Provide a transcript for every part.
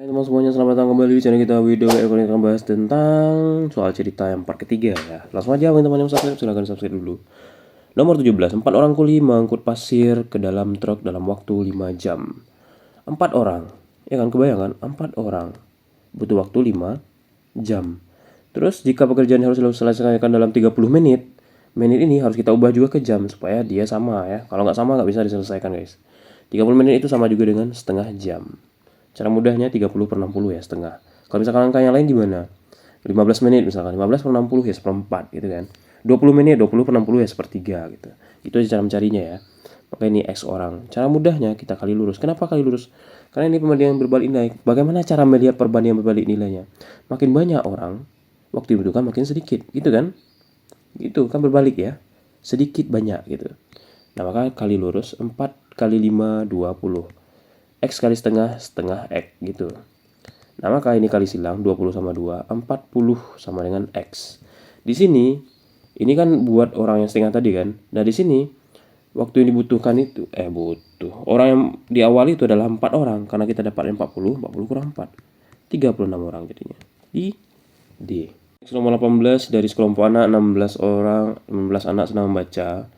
Hai teman semuanya, selamat datang kembali di channel kita. Video kali ini akan bahas tentang soal cerita yang part ketiga ya. Langsung aja teman-teman yang subscribe, silahkan subscribe dulu. Nomor 17, 4 orang kuli mengangkut pasir ke dalam truk dalam waktu 5 jam. 4 orang, ya kan, kebayang kan? 4 orang butuh waktu 5 jam. Terus jika pekerjaan harus diselesaikan dalam 30 menit, menit ini harus kita ubah juga ke jam supaya dia sama ya. Kalau nggak sama nggak bisa diselesaikan guys. 30 menit itu sama juga dengan setengah jam. Cara mudahnya 30 per 60 ya, setengah. Kalau misalkan angka yang lain gimana? 15 menit misalkan, 15 per 60 ya seperempat gitu kan. 20 menit, 20 per 60 ya sepertiga gitu. Itu aja cara mencarinya ya. Maka ini X orang. Cara mudahnya kita kali lurus. Kenapa kali lurus? Karena ini perbandingan berbalik nilai. Bagaimana cara melihat perbandingan berbalik nilainya? Makin banyak orang, waktu dibutuhkan makin sedikit, gitu kan? Gitu kan berbalik ya. Sedikit banyak gitu. Nah, maka kali lurus 4 kali 5, 20. X kali setengah, setengah X gitu. Nah, maka ini kali silang 20 sama 2, 40 sama dengan X. Di sini, ini kan buat orang yang setengah tadi kan. Nah, di sini, waktu yang dibutuhkan itu, orang yang di awal itu adalah 4 orang. Karena kita dapat 40, 40 kurang 4. 36 orang jadinya. I, D. Nomor 18, dari sekelompok anak, 16 orang, 16 anak senang membaca.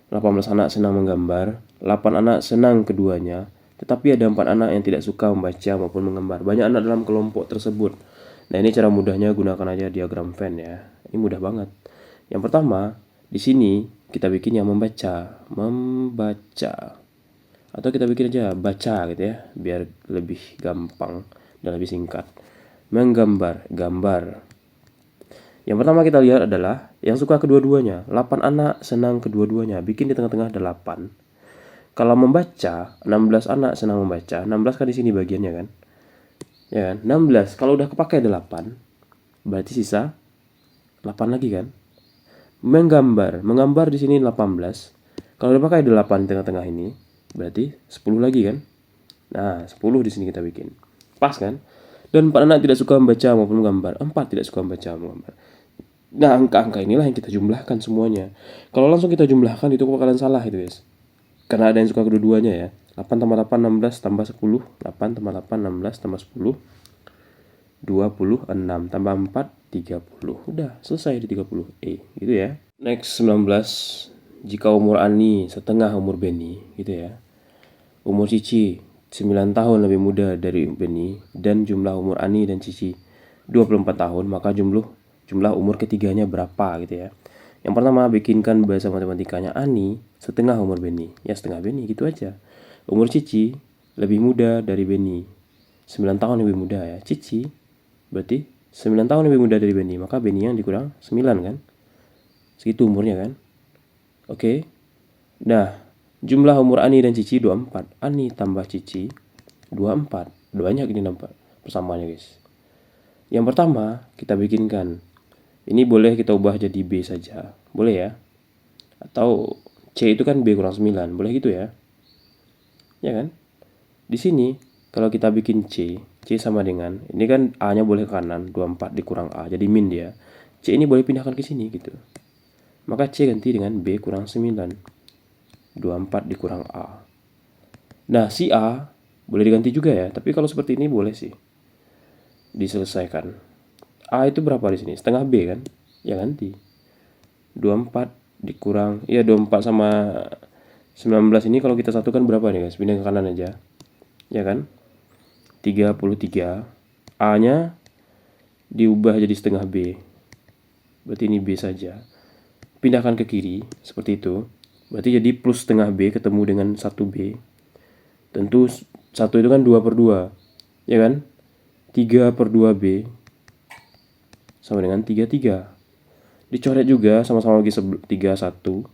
18 anak senang menggambar. 8 anak senang keduanya. Tetapi ada 4 anak yang tidak suka membaca maupun menggambar. Banyak anak dalam kelompok tersebut. Nah, ini cara mudahnya, gunakan aja diagram Venn ya. Ini mudah banget. Yang pertama, di sini kita bikin yang membaca. Atau kita bikin aja baca gitu ya, biar lebih gampang dan lebih singkat. Menggambar, gambar. Yang pertama kita lihat adalah yang suka kedua-duanya. 8 anak senang kedua-duanya. Bikin di tengah-tengah 8. Kalau membaca, 16 anak senang membaca. 16 kan di sini bagiannya kan. Ya kan? 16. Kalau udah kepakai 8, berarti sisa 8 lagi kan. Menggambar di sini 18. Kalau udah pakai 8 di tengah-tengah ini, berarti 10 lagi kan. Nah, 10 di sini kita bikin. Pas kan? Dan 4 anak tidak suka membaca maupun menggambar. 4 tidak suka membaca maupun menggambar. Nah, angka-angka inilah yang kita jumlahkan semuanya. Kalau langsung kita jumlahkan itu bakalan salah itu guys. Karena ada yang suka kedua-duanya ya. 8 tambah 8, 16 tambah 10. 8 tambah 8, 16 tambah 10. 26 tambah 4, 30. Udah, selesai di 30. Gitu ya. Next, 19. Jika umur Ani setengah umur Benny, gitu ya. Umur Cici 9 tahun lebih muda dari Benny. Dan jumlah umur Ani dan Cici 24 tahun. Maka jumlah umur ketiganya berapa gitu ya. Yang pertama, bikinkan bahasa matematikanya Ani setengah umur Benny. Ya setengah Benny gitu aja. Umur Cici lebih muda dari Benny. 9 tahun lebih muda ya. Cici berarti 9 tahun lebih muda dari Benny. Maka Benny yang dikurang 9 kan. Segitu umurnya kan. Oke. Nah, jumlah umur Ani dan Cici 24. Ani tambah Cici 24. Banyak ini nampak persamaannya guys. Yang pertama, kita bikinkan. Ini boleh kita ubah jadi B saja. Boleh ya. Atau C itu kan B kurang 9. Boleh gitu ya. Ya kan? Di sini, kalau kita bikin C sama dengan, ini kan A-nya boleh ke kanan, 24 dikurang A. Jadi min dia. C ini boleh pindahkan ke sini gitu. Maka C ganti dengan B kurang 9. 24 dikurang A. Nah, si A boleh diganti juga ya. Tapi kalau seperti ini boleh sih diselesaikan. A itu berapa di sini? Setengah B kan? Ya ganti. 24 dikurang, ya 24 sama 19 ini kalau kita satukan berapa nih guys? Pindah ke kanan aja. Ya kan? 33. A-nya diubah jadi setengah B. Berarti ini B saja. Pindahkan ke kiri seperti itu. Berarti jadi plus setengah B ketemu dengan 1B. Tentu 1 itu kan 2 per 2. Ya kan? 3 per 2B sama dengan 33. Dicoret juga sama-sama bagi 3, 1.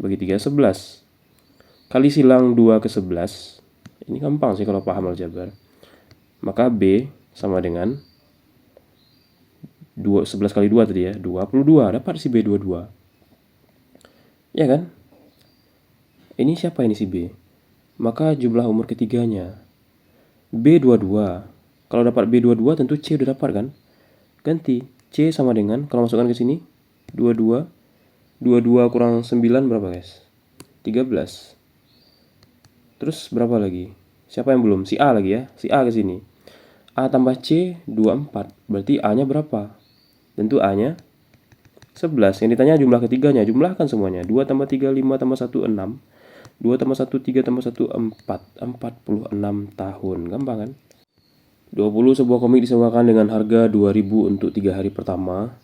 Bagi 3, 11. Kali silang 2 ke 11. Ini gampang sih kalau paham aljabar. Maka B sama dengan 11 kali 2 tadi ya. 22. Dapat si B 22. Ya kan? Ini siapa ini si B? Maka jumlah umur ketiganya. B 22. Kalau dapat B 22 tentu C udah dapat kan? Ganti. C sama dengan, kalau masukkan ke sini, 22. 22 kurang 9 berapa guys? 13. Terus berapa lagi? Siapa yang belum? Si A lagi ya. Si A ke sini. A tambah C 24. Berarti A-nya berapa? Tentu A-nya 11. Yang ditanya jumlah ketiganya. Jumlahkan semuanya. 2 tambah 3, 5 tambah 1, 6. 2 tambah 1, 3 tambah 1, 4. 46 tahun. Gampang kan? 20 sebuah komik disewakan dengan harga 2.000 untuk 3 hari pertama.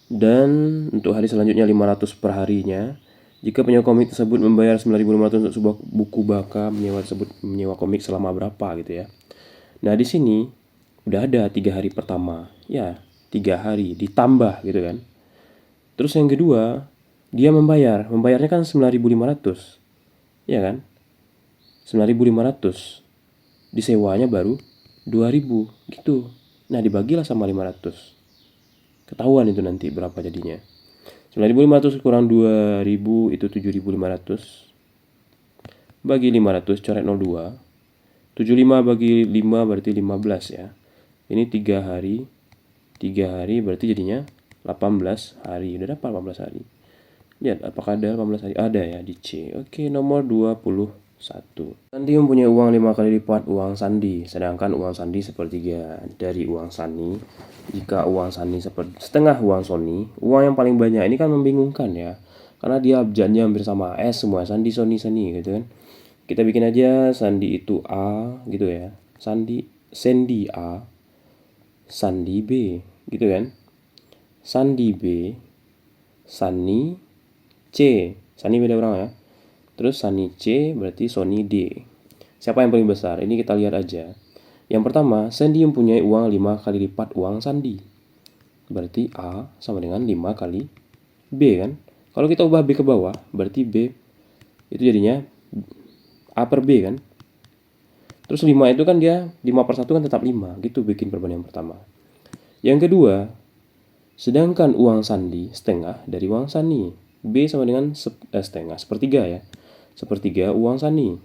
Dan untuk hari selanjutnya 500 per harinya. Jika penyewa komik tersebut membayar 9.500 untuk sebuah buku baka, menyewa komik selama berapa gitu ya. Nah, di sini udah ada 3 hari pertama. Ya, 3 hari ditambah gitu kan. Terus yang kedua, dia membayarnya kan 9.500. Ya kan? 9.500. Disewanya baru 2.000 gitu. Nah, dibagilah sama 500. Ketahuan itu nanti berapa jadinya. 9.500 kurang 2.000 itu 7.500. Bagi 500 coret 02. 75 bagi 5 berarti 15 ya. Ini 3 hari. 3 hari berarti jadinya 18 hari. Udah dapat 18 hari. Lihat apakah ada 18 hari? Ada ya di C. Oke, nomor 21. Sandi mempunyai uang 5 kali lipat uang Sandi. Sedangkan uang Sandi sepertiga dari uang Sani. Jika uang Sani setengah uang Sony, uang yang paling banyak ini kan membingungkan ya. Karena dia abjadnya hampir sama. Semua Sandi, Sony, Sani gitu kan. Kita bikin aja Sandi itu A gitu ya. Sandy A, Sandi B gitu kan. Sandi B, Sani C. Sani beda orang ya. Terus Sani C berarti Sony D. Siapa yang paling besar? Ini kita lihat aja. Yang pertama, Sandi mempunyai uang 5 kali lipat uang Sandi. Berarti A sama dengan 5 kali B kan. Kalau kita ubah B ke bawah, berarti B itu jadinya A per B kan. Terus 5 itu kan dia 5 per 1 kan tetap 5. Gitu bikin perbandingan pertama. Yang kedua, sedangkan uang Sandi setengah dari uang Sani. B sama dengan setengah, sepertiga ya. Sepertiga uang Sani.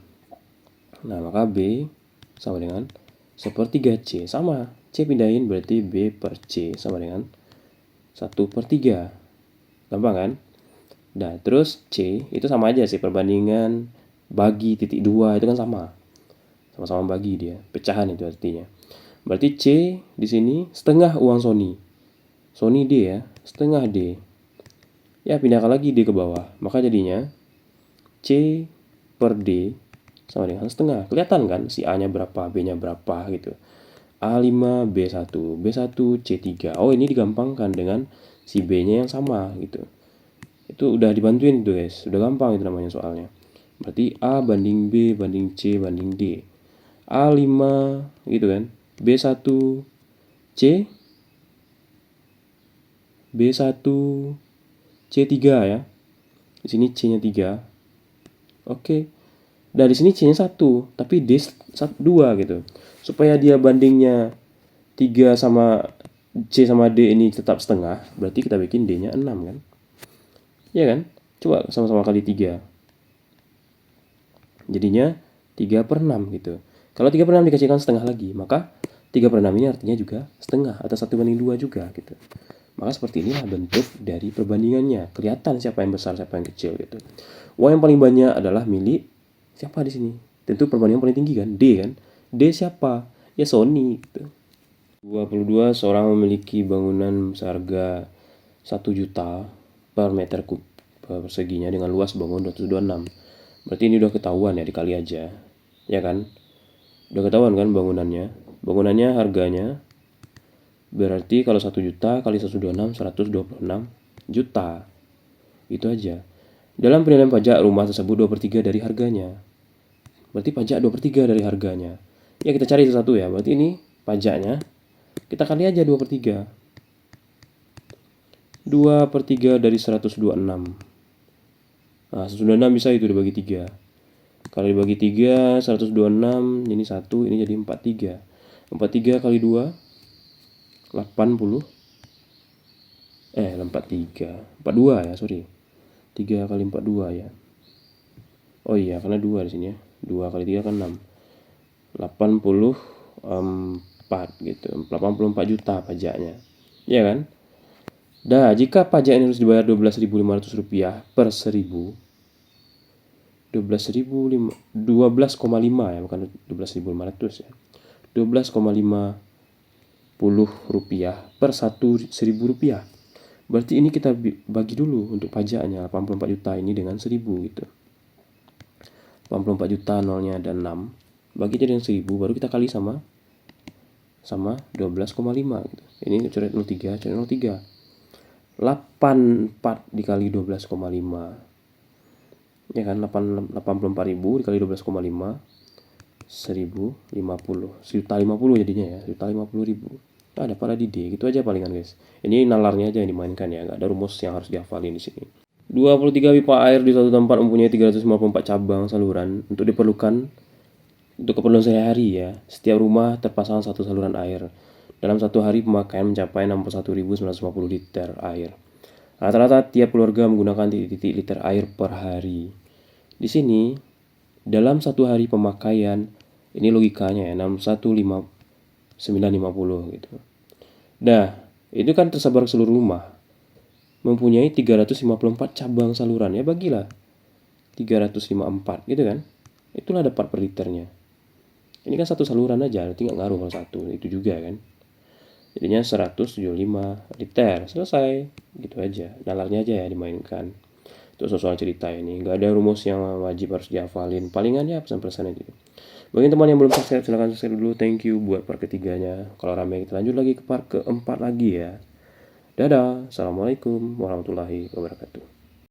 Nah, maka B sama dengan sepertiga C. Sama, C pindahin berarti B per C sama dengan 1 per 3. Gampang kan? Nah, terus C itu sama aja sih, perbandingan bagi titik 2 itu kan sama. Sama-sama bagi dia, pecahan itu artinya. Berarti C di sini setengah uang Sony. Sony D ya, setengah D. Ya, pindahkan lagi D ke bawah. Maka jadinya C per D sama dengan setengah. Kelihatan kan si A-nya berapa, B-nya berapa gitu. A5, B1, B1, C3. Oh, ini digampangkan dengan si B-nya yang sama gitu. Itu udah dibantuin tuh guys. Udah gampang itu namanya soalnya. Berarti A banding B banding C banding D. A5 gitu kan. B1 C B1 C3 ya. Di sini C-nya 3. Oke. Dari sini C-nya 1, tapi D 2 gitu. Supaya dia bandingnya 3 sama C sama D ini tetap setengah, berarti kita bikin D-nya 6 kan. Iya kan? Coba sama-sama kali 3. Jadinya 3 per 6 gitu. Kalau 3 per 6 dikasihkan setengah lagi, maka 3 per 6 ini artinya juga setengah atau 1 banding 2 juga gitu. Maka seperti inilah bentuk dari perbandingannya. Kelihatan siapa yang besar, siapa yang kecil gitu. Uang yang paling banyak adalah milik siapa di sini? Tentu perbandingan paling tinggi kan, D kan. D siapa? Ya Sony gitu. 22 seorang memiliki bangunan seharga 1 juta per meter perseginya dengan luas bangun 226. Berarti ini udah ketahuan ya, dikali aja. Ya kan? Udah ketahuan kan bangunannya. Bangunannya harganya berarti kalau 1 juta kali 126, 126 juta. Itu aja. Dalam penilaian pajak, rumah tersebut 2/3 dari harganya. Berarti pajak 2/3 dari harganya. Ya, kita cari satu ya. Berarti ini pajaknya. Kita kali aja 2/3. 2/3 dari 126. Nah, 126 bisa itu dibagi 3. Kalau dibagi 3, 126, ini 1, ini jadi 43. 43 kali 2, 80. 43. 42 ya, sorry. 3 kali 42 ya. Oh iya, karena 2 di sini ya. 2 kali 3 kan 6. 84 gitu. 84 juta pajaknya. Iya kan? Dah, jika pajak ini harus dibayar Rp12.500 per 1000. 12,5 ya, bukan 12.500 ya. Rp12,50 per Rp1.000. Berarti ini kita bagi dulu untuk pajaknya 84 juta ini dengan 1.000 gitu. 84 juta nolnya ada 6. Bagi jadi dengan 1.000 baru kita kali sama 12,5 gitu. Ini coret 03, coret 03. 84 dikali 12,5. Ya kan 84.000 dikali 12,5 1.050 1.050 jadinya ya, 1.050.000. Ada pada di D gitu aja palingan guys. Ini nalarnya aja yang dimainkan ya, nggak ada rumus yang harus dihafalin di sini. 23 pipa air di suatu tempat mempunyai 354 cabang saluran untuk keperluan sehari-hari ya. Setiap rumah terpasang satu saluran air. Dalam satu hari pemakaian mencapai 61.950 liter air. Rata-rata tiap keluarga menggunakan titik-titik liter air per hari. Di sini dalam satu hari pemakaian, ini logikanya ya, 950 gitu. Nah, itu kan tersebar ke seluruh rumah. Mempunyai 354 cabang saluran, ya bagilah 354 gitu kan. Itulah dapat per liternya. Ini kan satu saluran aja, nanti nggak ngaruh kalau satu, itu juga kan. Jadinya 175 liter, selesai. Gitu aja, nalarnya aja ya dimainkan. Itu soal cerita ini, nggak ada rumus yang wajib harus dihafalin. Palingannya pesan-pesan aja. Bagi teman yang belum subscribe, silahkan subscribe dulu. Thank you buat part ketiganya. Kalau rame kita lanjut lagi ke part keempat lagi ya. Dadah, assalamualaikum warahmatullahi wabarakatuh.